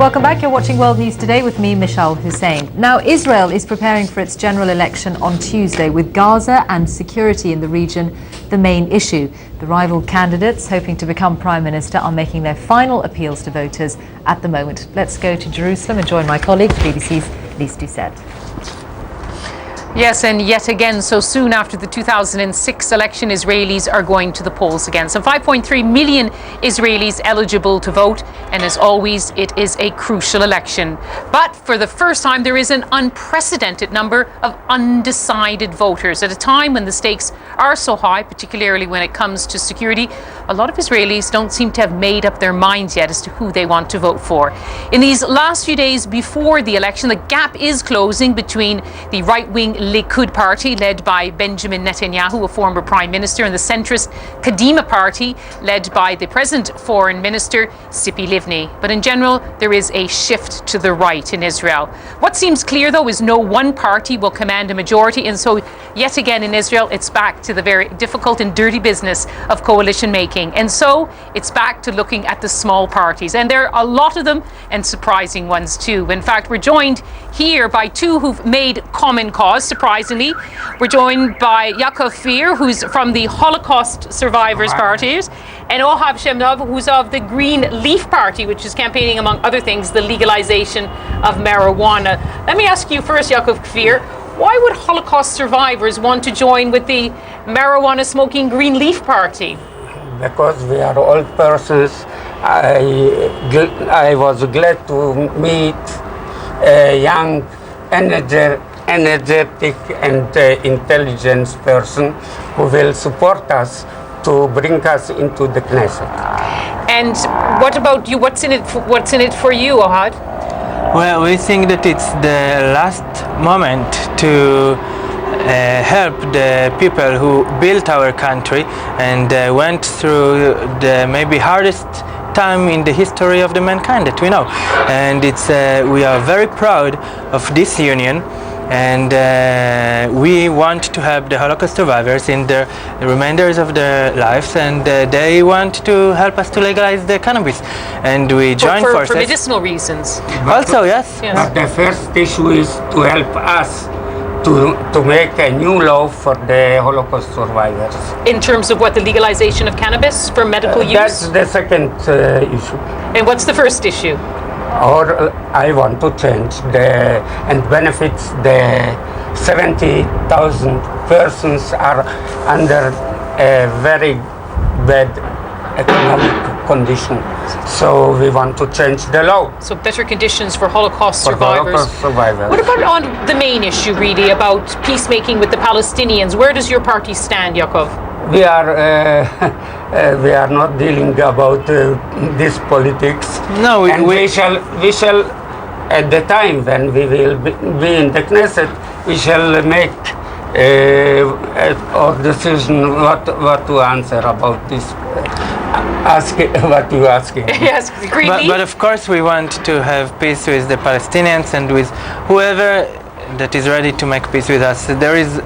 Welcome back. You're watching World News Today with me, Michelle Hussein. Now, Israel is preparing for its general election on Tuesday, with Gaza and security in the region the main issue. The rival candidates hoping to become Prime Minister are making their final appeals to voters at the moment. Let's go to Jerusalem and join my colleague, BBC's Lyse Doucet. Yes, and yet again, so soon after the 2006 election, Israelis are going to the polls again. Some 5.3 million Israelis eligible to vote, and as always, it is a crucial election. But for the first time, there is an unprecedented number of undecided voters. At a time when the stakes are so high, particularly when it comes to security, a lot of Israelis don't seem to have made up their minds yet as to who they want to vote for. In these last few days before the election, the gap is closing between the right-wing Likud party, led by Benjamin Netanyahu, a former prime minister, and the centrist Kadima party, led by the present foreign minister, Tzipi Livni. But in general, there is a shift to the right in Israel. What seems clear, though, is no one party will command a majority, and so yet again in Israel, it's back to the very difficult and dirty business of coalition making. And so it's back to looking at the small parties, and there are a lot of them, and surprising ones too. In fact, we're joined here by two who've made common cause, surprisingly. We're joined by Yaakov Kfir, who's from the Holocaust Survivors Party, and Ohad Shem-Tov, who's of the Green Leaf Party, which is campaigning, among other things, the legalization of marijuana. Let me ask you first, Yaakov Kfir, why would Holocaust survivors want to join with the marijuana-smoking Green Leaf Party? Because we are old persons. I was glad to meet a young, energetic and intelligent person who will support us to bring us into the Knesset. And what about you? What's in it for you, Ohad? Well, we think that it's the last moment to help the people who built our country and went through the maybe hardest time in the history of the mankind that we know. And it's we are very proud of this union, and we want to help the Holocaust survivors in the remainders of their lives, and they want to help us to legalize the cannabis, and we join forces. For medicinal reasons. Also, yes. But the first issue is to help us to make a new law for the Holocaust survivors. In terms of what, the legalization of cannabis for medical use? That's the second issue. And what's the first issue? Or I want to change and benefits the 70,000 persons are under a very bad economic condition. So we want to change the law. So better conditions for Holocaust survivors. Holocaust survivors. What about on the main issue, really, about peacemaking with the Palestinians? Where does your party stand, Yaakov? We are not dealing about this politics. No, we shall at the time when we will be in the Knesset, we shall make our decision what to answer about this. What you asking? Yes, but of course we want to have peace with the Palestinians and with whoever that is ready to make peace with us. There is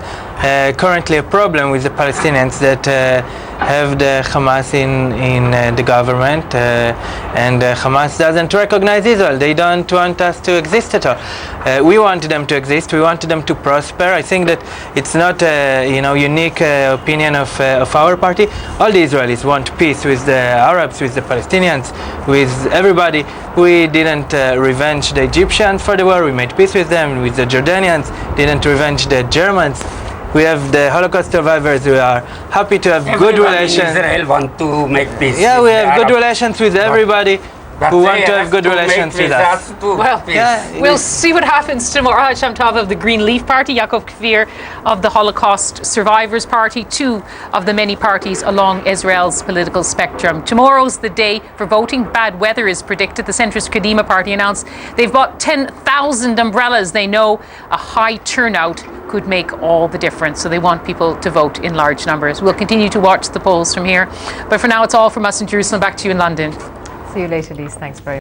currently a problem with the Palestinians that have the Hamas in the government, and Hamas doesn't recognize Israel. They don't want us to exist at all. We want them to exist. We want them to prosper. I think that it's not a unique opinion of our party. All the Israelis want peace with the Arabs, with the Palestinians, with everybody. We didn't revenge the Egyptians for the war. We made peace with them. With the Jordanians, didn't revenge the Germans. We have the Holocaust survivors. We are happy to have good relations. Israel want to make peace. Yeah, we have good relations with everybody who want to have good relations with us. Well, we'll see what happens tomorrow. Ohad Shem-Tov of the Green Leaf Party, Yaakov Kfir of the Holocaust Survivors Party, two of the many parties along Israel's political spectrum. Tomorrow's the day for voting. Bad weather is predicted. The centrist Kadima party announced they've bought 10,000 umbrellas. They know a high turnout could make all the difference. So they want people to vote in large numbers. We'll continue to watch the polls from here. But for now, it's all from us in Jerusalem. Back to you in London. See you later, Lyse. Thanks very much.